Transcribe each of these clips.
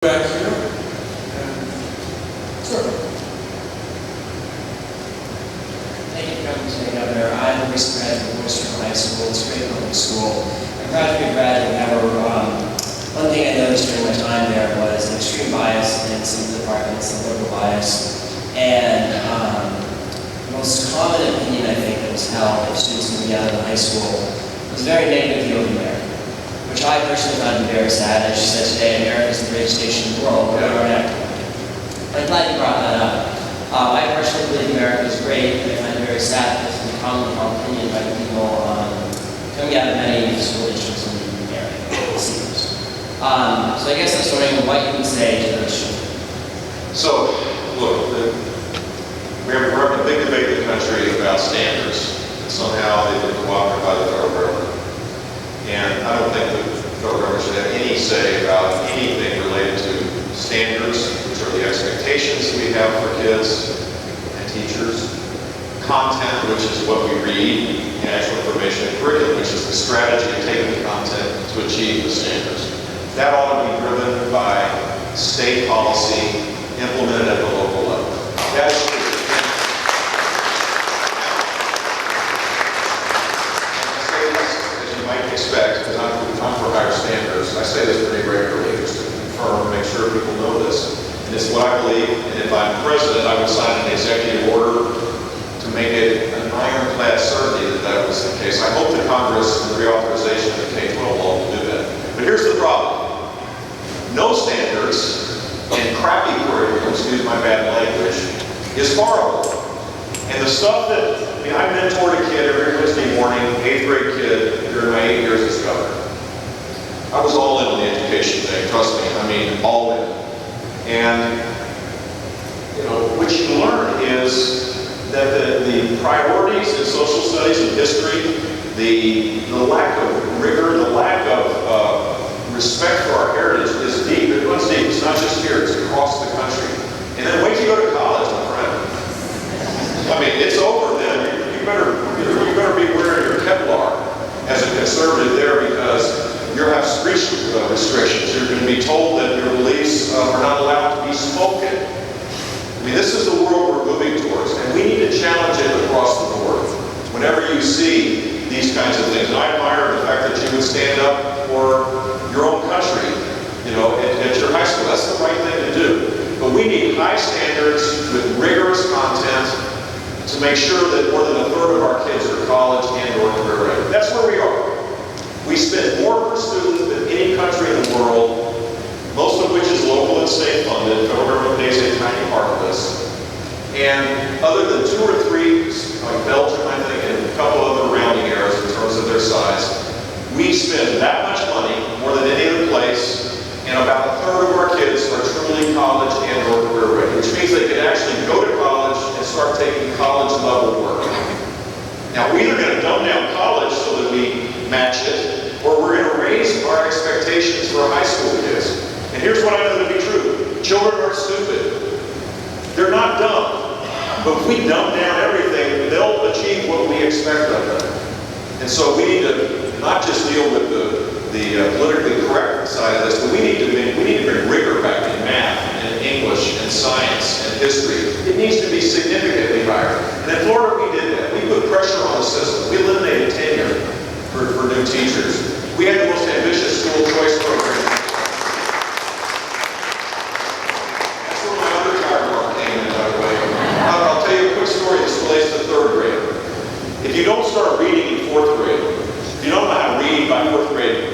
Back here. Sure. Thank you for coming today, Governor. I'm a recent graduate of Worcester High School. It's a great public school. I'm proud to be a graduate. However, one thing I noticed during my time there was an extreme bias in some of the departments, a liberal bias. And the most common opinion I think that was held if students moving out of the high school was a very negative view of America, which I personally found to be very sad. As you said today, America is the greatest nation in the world, but we aren't acting. I'm glad you brought that up. I personally believe America is great, and I find it very sad that this is a commonly held opinion by people coming out of many school districts in the area, it seems. So I guess I was wondering what you would say to those children. So, look, we're having a big debate in the country about standards, and somehow they've been cooperated by the federal government. And I don't think the federal government should have any say about anything related to standards, which are the expectations we have for kids and teachers, content, which is what we read, and actual information, and curriculum, which is the strategy of taking the content to achieve the standards. That ought to be driven by state policy implemented at the local level. That is true. Expect, because I'm for higher standards. I say this pretty regularly just to confirm, make sure people know this. And it's what I believe, and if I'm president, I would sign an executive order to make it an ironclad certainty that that was the case. I hope the Congress, and the reauthorization of the K-12 law will do that. But here's the problem. No standards and crappy curriculum, excuse my bad language, is horrible. And the stuff that, I mean, I mentored a kid every Wednesday morning, 8th grade kid, during my 8 years as governor. I was all in on the education thing, trust me, I mean, all in. And, you know, what you learn is that the priorities in social studies and history, the lack of rigor, the lack of respect for our heritage is deep. It runs deep. It's not just here, it's across the country. And then wait till you go to college, my friend. I mean, it's over then. You better be wearing your Kevlar as a conservative there, because you have speech restrictions. You're going to be told that your beliefs are not allowed to be spoken. I mean, this is the world we're moving towards, and we need to challenge it across the board. Whenever you see these kinds of things, and I admire the fact that you would stand up for your own country, you know, at your high school. That's the right thing to do. But we need high standards with rigorous content to make sure that more than a third of our kids are college and/or career ready. That's where we are. We spend more per student than any country in the world, most of which is local and state funded. Federal government pays a tiny part of this. And other than 2 or 3, like Belgium, I think, and a couple other rounding errors in terms of their size, we spend that much money, more than any other place, and about a third of our kids are truly college and/or career ready, which means they can actually go to college and start taking college level work. Now, we're either going to dumb down college so that we match it, or we're going to raise our expectations for high school kids. And here's what I know to be true. Children aren't stupid. They're not dumb. But if we dumb down everything, they'll achieve what we expect of them. And so we need to not just deal with the politically correct side of this, but we need to bring rigor back in math and English and science and history. It needs to be significantly higher. And in Florida, we did that. We put pressure on the system. We eliminated tenure for new teachers. We had the most ambitious school choice program. That's where my other tire mark came in, by the way. I'll tell you a quick story. This relates to 3rd grade. If you don't start reading in 4th grade, if you don't know how to read by 4th grade,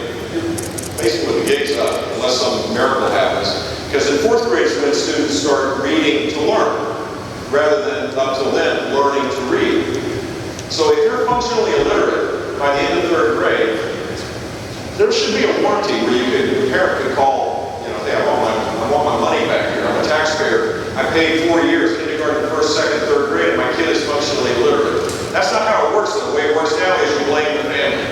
basically the gig's up, unless some miracle happens. Because in 4th grade is when students start reading to learn, rather than up till then learning to read. So if you're functionally illiterate by the end of 3rd grade, there should be a warranty where your parent could call, you know, hey, I want my money back here. I'm a taxpayer. I paid 4 years, kindergarten, 1st, 2nd, 3rd grade, and my kid is functionally illiterate. That's not how it works. The way it works now is you blame the family.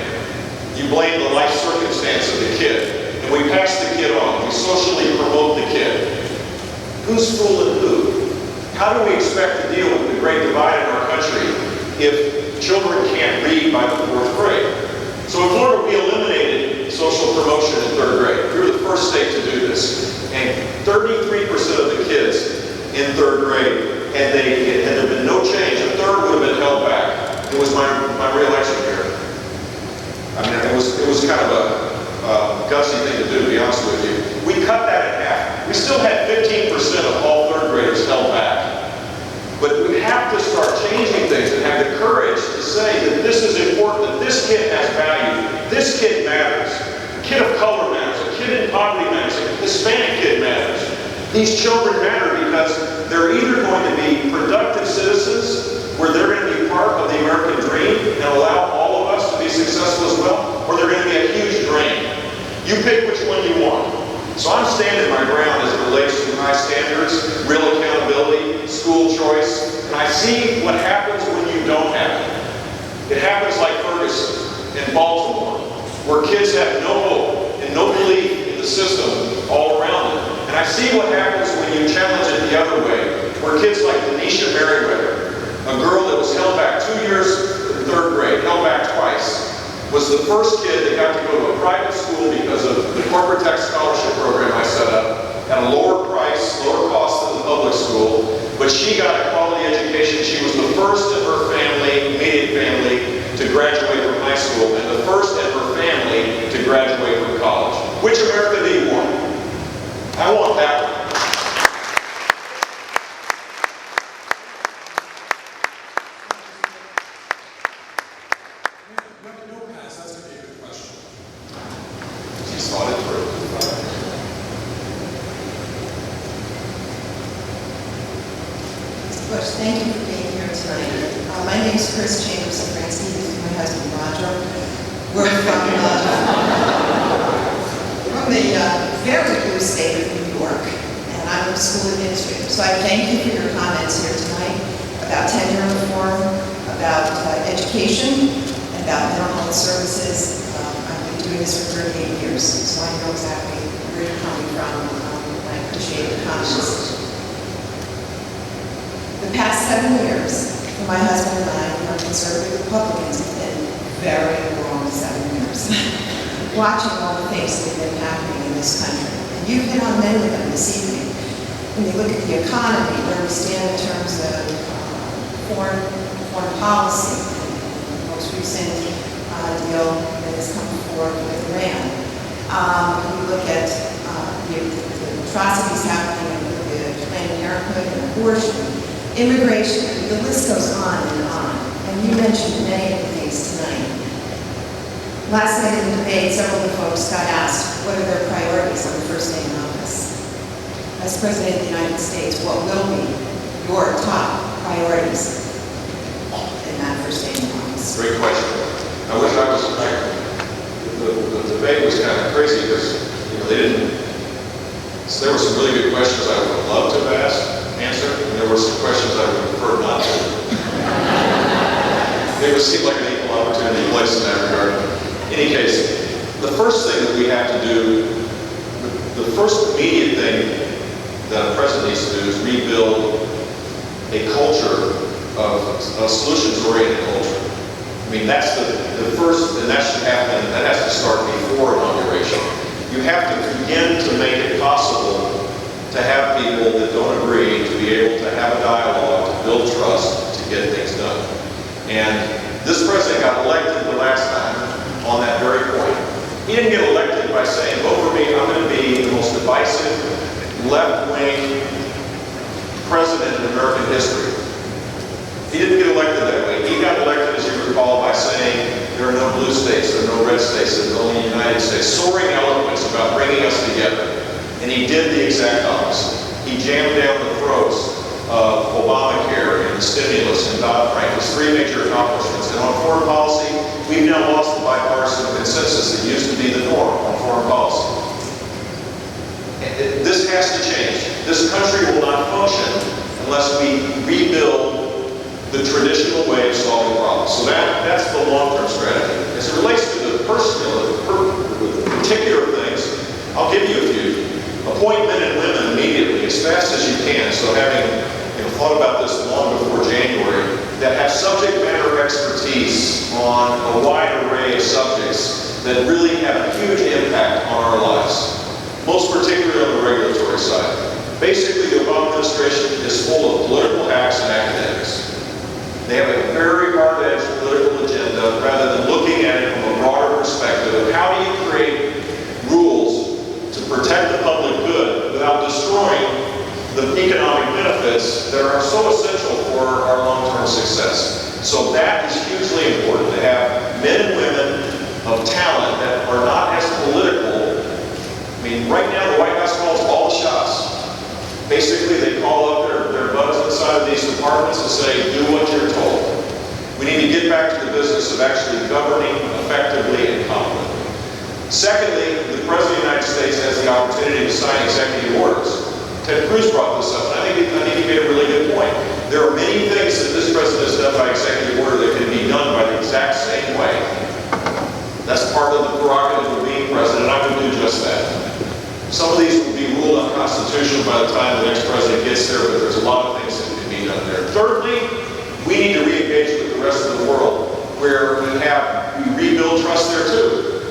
You blame the life circumstance of the kid. And we pass the kid on. We socially promote the kid. Who's fooling who? How do we expect to deal with the great divide in our country if children can't read by the 4th grade? So in Florida, we eliminated social promotion in 3rd grade. We were the first state to do this. And 33% of the kids in 3rd grade, had there been no change, a third would have been held back. It was my re-election year. I mean, it was kind of a gutsy thing to do, to be honest with you. We cut that in half. We still had 15% of all 3rd graders held back. But we have to start changing things and have the courage to say that this is important, that this kid has value, this kid matters. A kid of color matters, a kid in poverty matters, a Hispanic kid matters. These children matter because they're either going to be productive citizens, where they're going to be part of the American dream and allow all of us to be successful as well, or they're going to be a huge drain. You pick which one you want. So I'm standing my ground as it relates to high standards, real accountability, school choice, and I see what happens when you don't have it. It happens like Ferguson in Baltimore, where kids have no hope and no belief in the system all around them. And I see what happens when you challenge it the other way, where kids like Denisha Merriweather, a girl that was held back 2 years in 3rd grade, held back twice, was the first kid that got to go to a private school because of the corporate tech scholarship program I set up at a lower price, lower cost than the public school. But she got a quality education. She was the first in her family, immediate family, to graduate from high school, and the first in her family to graduate from college. Which America do you want? I want that one. Thank you for being here tonight. My name is Chris Chambers and Francie. This is my husband, Roger. We're from the very blue state of New York, and I'm a school administrator. So I thank you for your comments here tonight about tenure reform, about education, and about mental health services. I've been doing this for 38 years, so I know exactly where you're coming from, and I appreciate your comments. The past 7 years, for my husband and I, our conservative Republicans, have been very long 7 years, watching all the things that have been happening in this country. And you've hit on many of them this evening. When you look at the economy, where we stand in terms of foreign policy, and the most recent deal that has come forward with Iran. When you look at the atrocities happening with the Planned Parenthood and abortion, immigration, the list goes on. And you mentioned many of the things tonight. Last night in the debate, several of the folks got asked what are their priorities on the first day in office. As President of the United States, what will be your top priorities in that first day in office? Great question. I wish I was, the debate was kind of crazy because, there were some really good questions I would love to have answer, and there were some questions I would prefer not to. It would seem like an equal opportunity place in that regard. In any case, the first thing that we have to do, the first immediate thing that a president needs to do is rebuild a culture of a solutions-oriented culture. I mean, that's the first, and that should happen, that has to start before inauguration. You have to begin to make it possible to have people that don't agree, to be able to have a dialogue, to build trust, to get things done. And this president got elected the last time on that very point. He didn't get elected by saying, vote for me, I'm going to be the most divisive, left-wing president in American history. He didn't get elected that way. He got elected, as you recall, by saying there are no blue states, there are no red states, there's only United States. Soaring eloquence about bringing us together. And he did the exact opposite. He jammed down the throats of Obamacare and the stimulus and Dodd-Frank. His 3 major accomplishments. And on foreign policy, we've now lost the bipartisan consensus that used to be the norm on foreign policy. And this has to change. This country will not function unless we rebuild the traditional way of solving problems. So that's the long-term strategy. As it relates to the particular things, I'll give you a few. Appoint men and women immediately, as fast as you can. So having thought about this long before January, that have subject matter expertise on a wide array of subjects that really have a huge impact on our lives, most particularly on the regulatory side. Basically, the Obama administration is full of political hacks and academics. They have a very hard-edged political agenda rather than looking at it from a broader perspective of how do you create rules to protect the public good without destroying the economic benefits that are so essential for our long-term success. So that is hugely important, to have men and women of talent that are not as political. I mean, right now the White House calls all the shots. Basically, they call up their buds inside of these departments and say, do what you're told. We need to get back to the business of actually governing effectively and competently. Secondly, the President of the United States has the opportunity to sign executive orders. Ted Cruz brought this up, and I think he made a really good point. There are many things that this president has done by executive order that can be done by the exact same way. That's part of the prerogative of being president, and I would do just that. Some of these will be ruled unconstitutional by the time the next president gets there, but there's a lot of things that can be done there. Thirdly, we need to re-engage with the rest of the world, where we rebuild trust there too.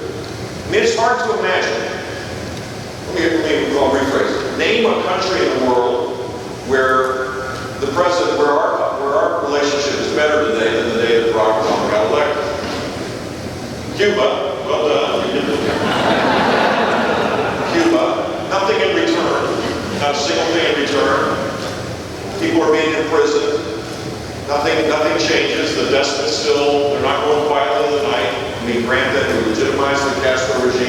I mean, it's hard to imagine. I'll rephrase it. Name a country in the world where the president, where our relationship is better today than the day that Barack Obama got elected. Cuba, well done. Cuba, nothing in return, not a single thing in return. People are being imprisoned. Nothing changes. The despots still, they're not going quietly in the night. We grant that, we legitimize the Castro regime.